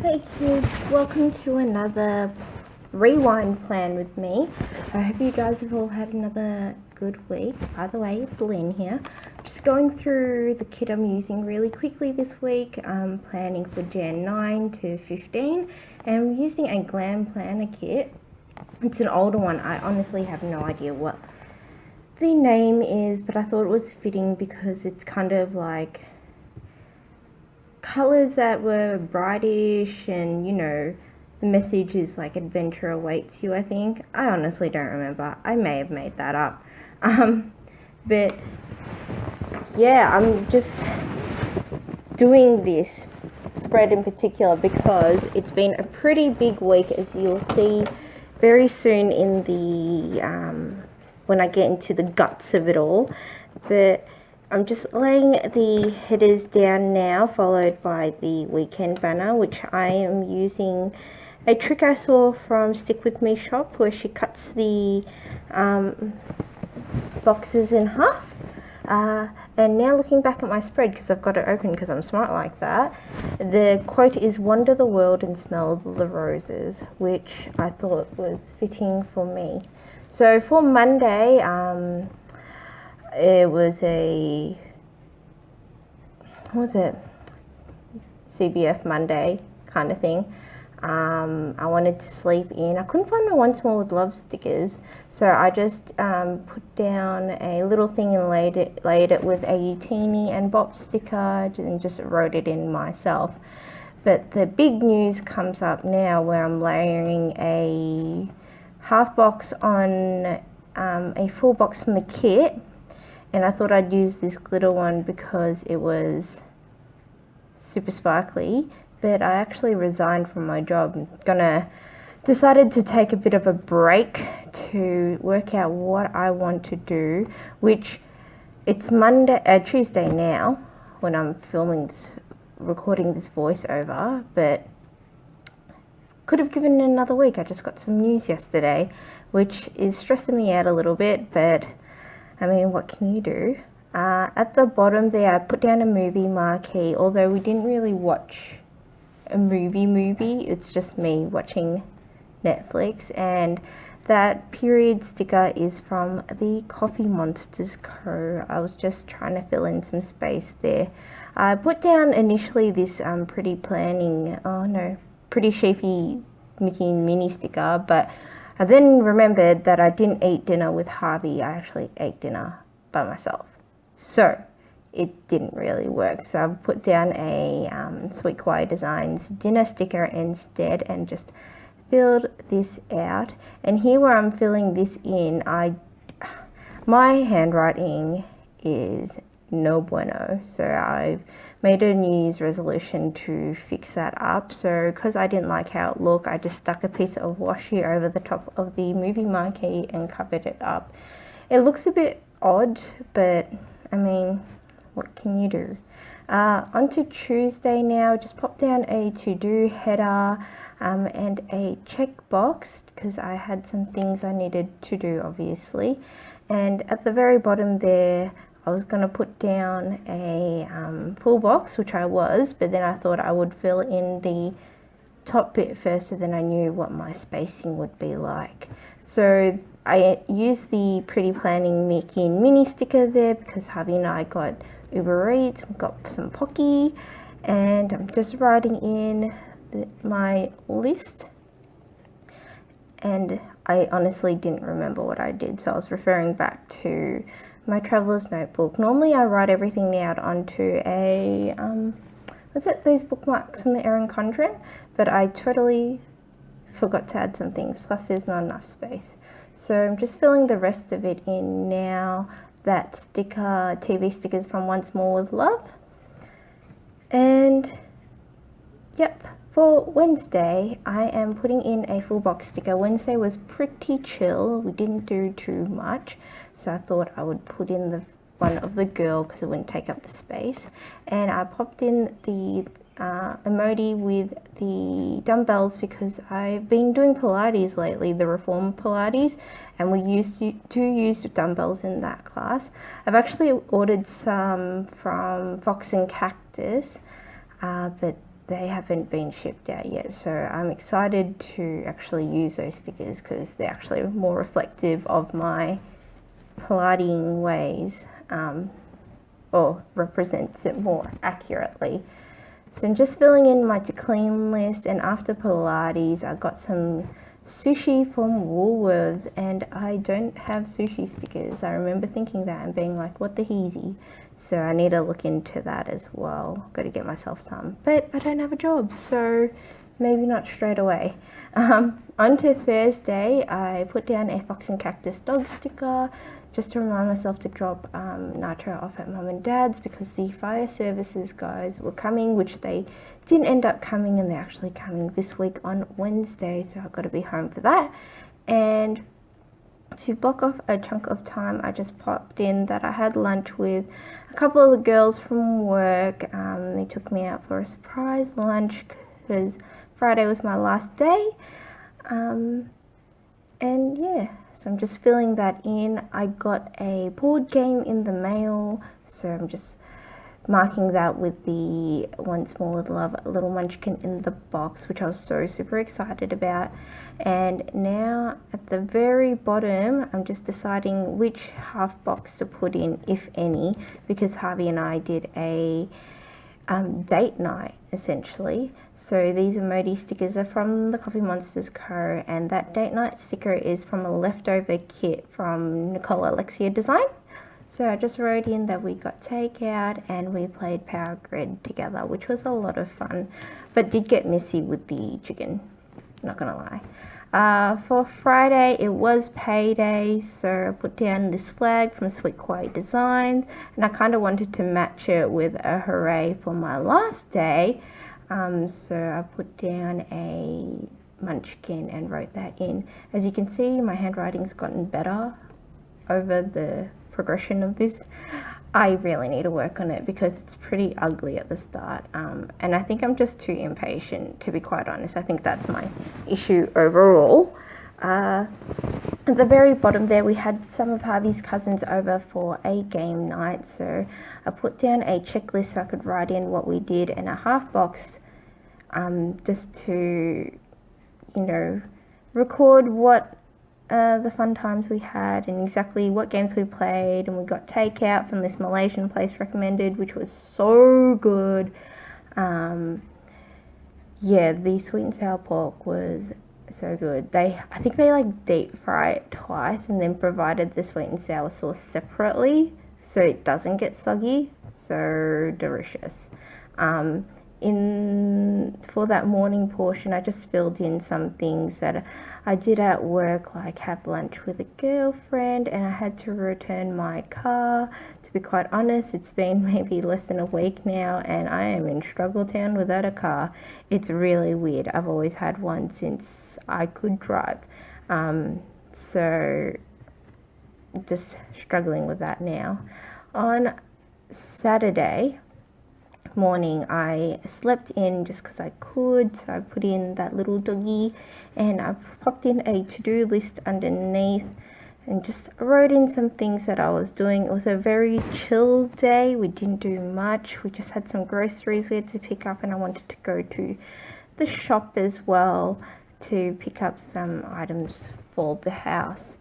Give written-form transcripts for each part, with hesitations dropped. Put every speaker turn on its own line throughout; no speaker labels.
Hey kids, welcome to another rewind plan with me. I hope you guys have all had another good week. By the way, it's Lynn here. Just going through the kit I'm using really quickly this week. I'm planning for Jan 9 to 15 and I'm using a Glam planner kit. It's an older one. I honestly have no idea what the name is, but I thought it was fitting because it's kind of like colors that were brightish, and the message is like adventure awaits you. I honestly don't remember. I may have made that up. But yeah, I'm just doing this spread in particular because it's been a pretty big week, as you'll see very soon in the when I get into the guts of it all. But I'm just laying the headers down now, followed by the weekend banner, which I am using a trick I saw from Stick With Me shop, where she cuts the boxes in half. And now looking back at my spread, because I've got it open because I'm smart like that, the quote is "Wander the world and smell the roses," which I thought was fitting for me. So for Monday, it was CBF Monday kind of thing. I wanted to sleep in. I couldn't find my Once More With Love stickers, so I just put down a little thing and laid it with a teeny and bop sticker and just wrote it in myself. But the big news comes up now, where I'm layering a half box on a full box from the kit, and I thought I'd use this glitter one because it was super sparkly. But I actually resigned from my job. Decided to take a bit of a break to work out what I want to do, which it's Tuesday now when I'm recording this voiceover, but could have given it another week. I just got some news yesterday, which is stressing me out a little bit, but I mean, what can you do? At the bottom there, I put down a movie marquee, although we didn't really watch a movie. It's just me watching Netflix, and that period sticker is from TheCoffeeMonsterzCo. I was just trying to fill in some space there. I put down initially this Pretty Sheepy Mickey mini sticker, but I then remembered that I didn't eat dinner with Harvey. I actually ate dinner by myself, so it didn't really work. So I've put down a Sweet Kawaii Designs dinner sticker instead and just filled this out. And here where I'm filling this in, my handwriting is no bueno. So I've made a New Year's resolution to fix that up. So because I didn't like how it looked, I just stuck a piece of washi over the top of the movie marquee and covered it up. It looks a bit odd, but I mean, what can you do? Onto Tuesday now. Just pop down a to-do header and a checkbox, because I had some things I needed to do, obviously. And at the very bottom there, I was going to put down a full box, which I was, but then I thought I would fill in the top bit first, so then I knew what my spacing would be like. So I used the Pretty Planning Mickey mini sticker there because Harvey and I got Uber Eats, we got some Pocky, and I'm just writing in my list. And I honestly didn't remember what I did, so I was referring back to my traveler's notebook. Normally I write everything out onto a those bookmarks from the Erin Condren, but I totally forgot to add some things, plus there's not enough space. So I'm just filling the rest of it in now. That sticker, TV stickers from Once More With Love. And yep, for Wednesday, I am putting in a full box sticker. Wednesday was pretty chill. We didn't do too much, so I thought I would put in the one of the girl because it wouldn't take up the space. And I popped in the emoji with the dumbbells because I've been doing Pilates lately, the Reform Pilates, and we used to use dumbbells in that class. I've actually ordered some from FoxAndCactus, but they haven't been shipped out yet, so I'm excited to actually use those stickers because they're actually more reflective of my Pilates ways, or represents it more accurately. So I'm just filling in my to clean list, and after Pilates I got some sushi from Woolworths, and I don't have sushi stickers. I remember thinking that and being like, what the heezy. So I need to look into that as well. Got to get myself some, but I don't have a job, so maybe not straight away. On to Thursday, I put down a FoxAndCactus dog sticker just to remind myself to drop Nitro off at Mum and Dad's because the fire services guys were coming, which they didn't end up coming, and they're actually coming this week on Wednesday, so I've got to be home for that. And to block off a chunk of time, I just popped in that I had lunch with a couple of the girls from work. They took me out for a surprise lunch because Friday was my last day. And yeah, so I'm just filling that in. I got a board game in the mail, so I'm just marking that with the Once More With Love little munchkin in the box, which I was so super excited about. And now at the very bottom, I'm just deciding which half box to put in, if any, because Harvey and I did a date night essentially. So these emoji stickers are from TheCoffeeMonsterzCo, and that date night sticker is from a leftover kit from Nicole Alexia Design. So I just wrote in that we got takeout and we played Power Grid together, which was a lot of fun, but did get messy with the chicken, not gonna lie. For Friday, it was payday, so I put down this flag from Sweet Design, and I kind of wanted to match it with a hooray for my last day. So I put down a munchkin and wrote that in. As you can see, my handwriting's gotten better over the progression of this. I really need to work on it because it's pretty ugly at the start, and I think I'm just too impatient, to be quite honest. I think that's my issue overall. At the very bottom there, we had some of Harvey's cousins over for a game night, so I put down a checklist so I could write in what we did in a half box, just to, you know, record what the fun times we had and exactly what games we played. And we got takeout from this Malaysian place recommended, which was so good. Yeah, the sweet and sour pork was so good. I think they like deep fry it twice and then provided the sweet and sour sauce separately so it doesn't get soggy. So delicious. For that morning portion, I just filled in some things that I did at work, like have lunch with a girlfriend, and I had to return my car. To be quite honest, it's been maybe less than a week now, and I am in struggle town without a car. It's really weird. I've always had one since I could drive. So just struggling with that now. On Saturday morning, I slept in just because I could, so I put in that little doggy, and I popped in a to-do list underneath and just wrote in some things that I was doing. It was a very chill day. We didn't do much. We just had some groceries we had to pick up, and I wanted to go to the shop as well to pick up some items for the house,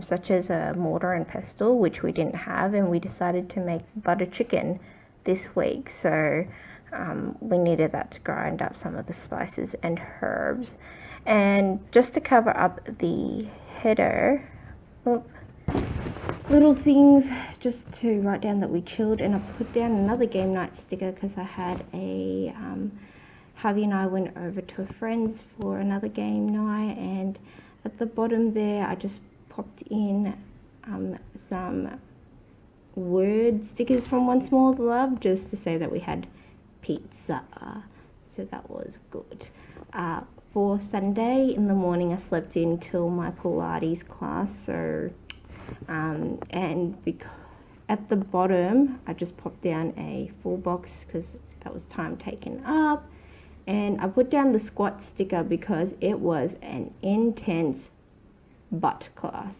such as a mortar and pestle, which we didn't have, and we decided to make butter chicken this week, so we needed that to grind up some of the spices and herbs. And just to cover up the header, little things just to write down that we chilled, and I put down another game night sticker because I had a Harvey and I went over to a friend's for another game night, and at the bottom there I just popped in some word stickers from Once More With Love, just to say that we had pizza, so that was good. For Sunday in the morning, I slept in till my Pilates class, so and at the bottom I just popped down a full box because that was time taken up, and I put down the squat sticker because it was an intense butt class.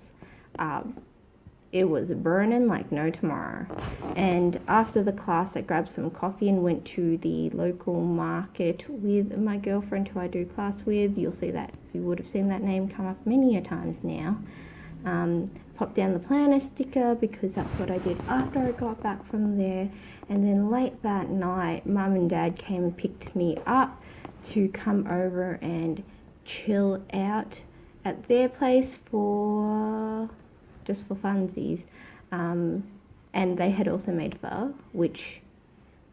it was burning like no tomorrow. And after the class, I grabbed some coffee and went to the local market with my girlfriend who I do class with. You'll see that, you would have seen that name come up many a times now. Popped down the planner sticker because that's what I did after I got back from there. And then late that night, Mum and Dad came and picked me up to come over and chill out at their place for just for funsies. And they had also made pho, which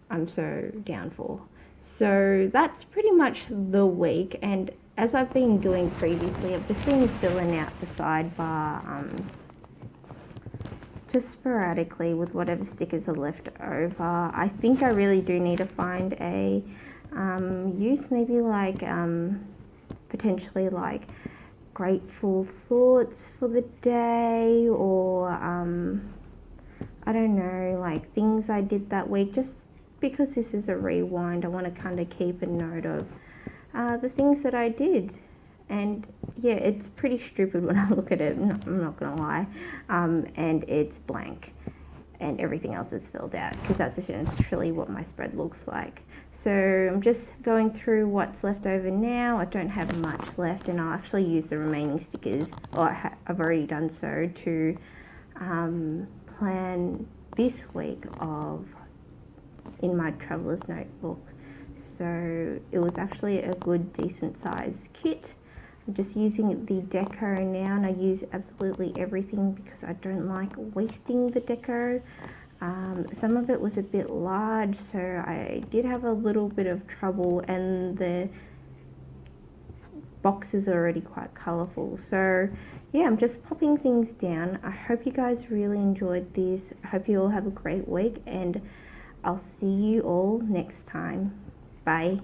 I'm so down for. So that's pretty much the week, and as I've been doing previously, I've just been filling out the sidebar just sporadically with whatever stickers are left over. I think I really do need to find a use, maybe like potentially like grateful thoughts for the day, or I don't know, like things I did that week. Just because this is a rewind, I want to kind of keep a note of the things that I did. And yeah, it's pretty stupid when I look at it, I'm not gonna lie. And it's blank and everything else is filled out, because that's essentially what my spread looks like. So I'm just going through what's left over now. I don't have much left, and I'll actually use the remaining stickers, or I've already done so, to plan this week in my traveler's notebook. So it was actually a good decent sized kit. I'm just using the deco now, and I use absolutely everything because I don't like wasting the deco. Some of it was a bit large, so I did have a little bit of trouble, and the box is already quite colourful. So yeah, I'm just popping things down. I hope you guys really enjoyed this. I hope you all have a great week, and I'll see you all next time. Bye.